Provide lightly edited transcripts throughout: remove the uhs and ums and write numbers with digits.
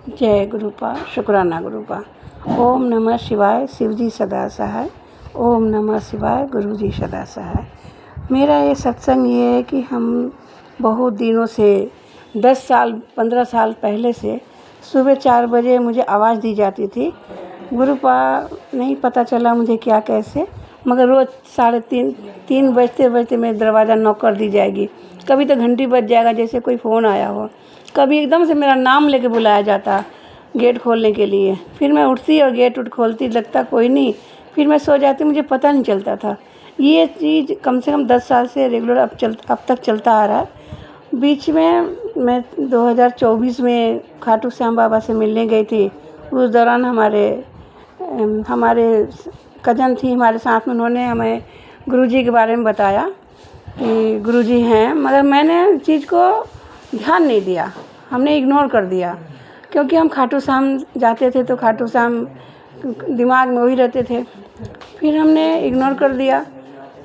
जय गुरुपा, शुक्राना गुरुपा। ओम नमः शिवाय, शिवजी सदा सहाय। ओम नमः शिवाय, गुरुजी सदा सहाय। मेरा ये सत्संग ये है कि हम बहुत दिनों से 10 साल 15 साल पहले से सुबह 4 बजे मुझे आवाज़ दी जाती थी। गुरुपा नहीं पता चला मुझे क्या कैसे, मगर रोज़ 3:30 बजते बजते मेरे दरवाज़ा नॉक कर दी जाएगी। कभी तो घंटी बज जाएगा जैसे कोई फ़ोन आया हो, कभी एकदम से मेरा नाम लेके बुलाया जाता गेट खोलने के लिए। फिर मैं उठती और गेट खोलती, लगता कोई नहीं, फिर मैं सो जाती, मुझे पता नहीं चलता था। ये चीज़ कम से कम 10 साल से रेगुलर अब तक चलता आ रहा है। बीच में मैं 2024 में खाटू श्याम बाबा से मिलने गई थी। उस दौरान हमारे कज़न थी हमारे साथ में, उन्होंने हमें गुरुजी के बारे में बताया कि गुरुजी हैं, मगर मैंने चीज़ को ध्यान नहीं दिया, हमने इग्नोर कर दिया, क्योंकि हम खाटू श्याम जाते थे तो खाटू श्याम दिमाग में वही रहते थे। फिर हमने इग्नोर कर दिया।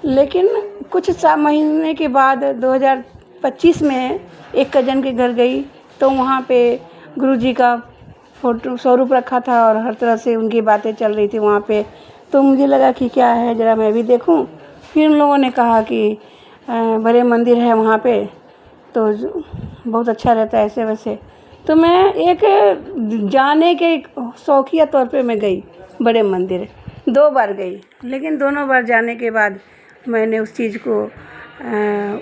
लेकिन कुछ महीने के बाद 2025 में एक कज़न के घर गई तो वहाँ पे गुरुजी का फोटो स्वरूप रखा था और हर तरह से उनकी बातें चल रही थी वहाँ पे। तो मुझे लगा कि क्या है, ज़रा मैं भी देखूं। फिर उन लोगों ने कहा कि बड़े मंदिर है वहाँ पे, तो बहुत अच्छा रहता है ऐसे वैसे। तो मैं एक जाने के शौकिया तौर पे मैं गई बड़े मंदिर। 2 बार गई, लेकिन दोनों बार जाने के बाद मैंने उस चीज़ को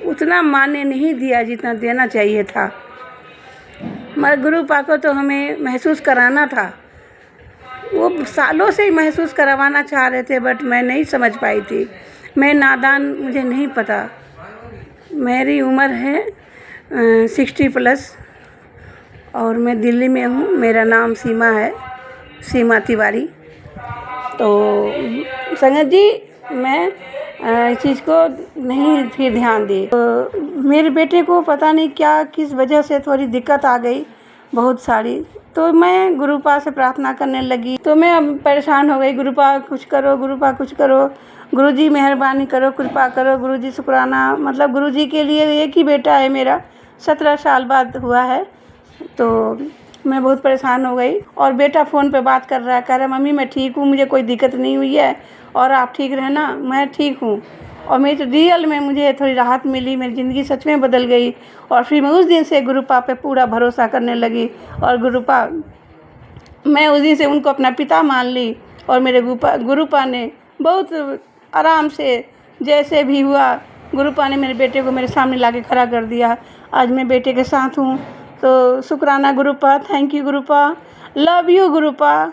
उतना मान्य नहीं दिया जितना देना चाहिए था। मगर गुरुपा को तो हमें महसूस कराना था, वो सालों से ही महसूस करवाना चाह रहे थे, बट मैं नहीं समझ पाई थी। मैं नादान, मुझे नहीं पता। मेरी उम्र है 60+ और मैं दिल्ली में हूँ। मेरा नाम सीमा है, सीमा तिवारी। तो संगत जी, मैं इस चीज़ को नहीं फिर ध्यान दी। तो मेरे बेटे को पता नहीं क्या किस वजह से थोड़ी दिक्कत आ गई बहुत सारी, तो मैं गुरुपा से प्रार्थना करने लगी। तो मैं अब परेशान हो गई, गुरुपा कुछ करो, गुरुपा कुछ करो, गुरुजी मेहरबानी करो, कृपा करो, गुरुजी शुक्राना। मतलब गुरुजी के लिए एक ही बेटा है मेरा, 17 साल बाद हुआ है। तो मैं बहुत परेशान हो गई। और बेटा फ़ोन पे बात कर रहा है, कह रहा है मम्मी मैं ठीक हूँ, मुझे कोई दिक्कत नहीं हुई है और आप ठीक रहना, मैं ठीक हूँ। और मेरी तो रियल में मुझे थोड़ी राहत मिली, मेरी ज़िंदगी सच में बदल गई। और फिर मैं उस दिन से गुरुपा पे पूरा भरोसा करने लगी और मैं उस दिन से उनको अपना पिता मान ली। और मेरे गुरुपा ने बहुत आराम से जैसे भी हुआ, गुरुपा ने मेरे बेटे को मेरे सामने ला के खड़ा कर दिया। आज मैं बेटे के साथ हूँ। तो शुक्राना Gurupa, thank you Gurupa, love you Gurupa.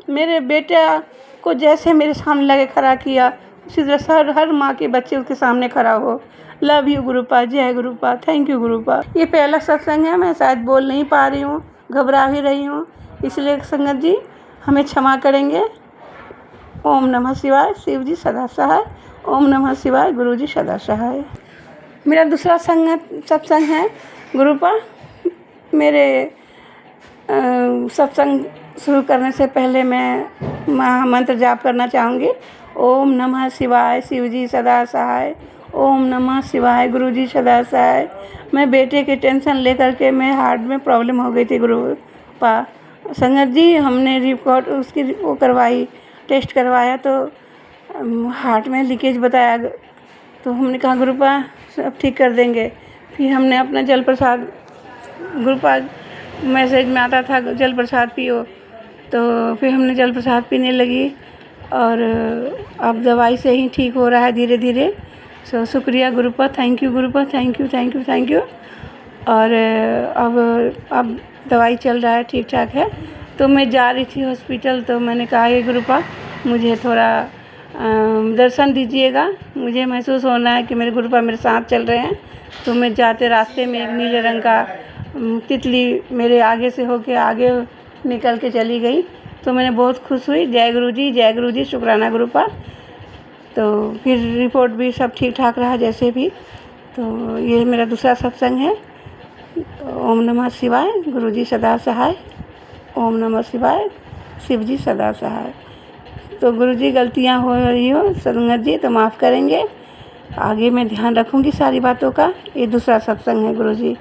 मेरे बेटा को जैसे मेरे सामने ला के खड़ा किया, उसी तरह हर माँ के बच्चे उसके सामने खड़ा हो। लव यू गुरुपा, जय गुरुपा, थैंक यू गुरुपा। ये पहला सत्संग है, मैं शायद बोल नहीं पा रही हूँ, घबरा ही रही हूँ, इसलिए संगत जी हमें क्षमा करेंगे। ओम नमः शिवाय, शिव जी सदा सहाय। ओम नमः शिवाय, गुरु जी सदा सहाय। मेरा दूसरा सत्संग है गुरुपा। मेरे सत्संग शुरू करने से पहले मैं महामंत्र जाप करना चाहूँगी। ओम नमः शिवाय, शिव जी सदा सहाय। ओम नमः शिवाय, गुरु जी सदा सहाय। मैं बेटे की टेंशन लेकर के मैं हार्ट में प्रॉब्लम हो गई थी गुरुपा। संगत जी हमने रिपोर्ट उसकी वो करवाई, टेस्ट करवाया तो हार्ट में लीकेज बताया। तो हमने कहा गुरुपा सब ठीक कर देंगे। फिर हमने अपना जल प्रसाद, गुरुपा मैसेज में आता था जल प्रसाद पियो, तो फिर हमने जल प्रसाद पीने लगी और अब दवाई से ही ठीक हो रहा है धीरे धीरे। सो शुक्रिया Gurupa, thank you Gurupa, thank you thank you thank you. और अब दवाई चल रहा है, ठीक ठाक है। तो मैं जा रही थी हॉस्पिटल, तो मैंने कहा ये गुरुपा मुझे थोड़ा दर्शन दीजिएगा, मुझे महसूस होना है कि मेरे गुरुपा मेरे साथ चल रहे हैं। तो मैं जाते रास्ते में एक नीले रंग का तितली मेरे आगे से होके आगे निकल के चली गई, तो मैंने बहुत खुश हुई। जय गुरु जी, शुक्राना गुरुपा। तो फिर रिपोर्ट भी सब ठीक ठाक रहा जैसे भी। तो ये मेरा दूसरा सत्संग है। ओम नमः शिवाय, गुरु जी सदा सहाय। ओम नमः शिवाय, शिव जी सदा सहाय। तो गुरु जी गलतियाँ हो रही हो संगत जी तो माफ़ करेंगे, आगे मैं ध्यान रखूँगी सारी बातों का। ये दूसरा सत्संग है गुरु जी।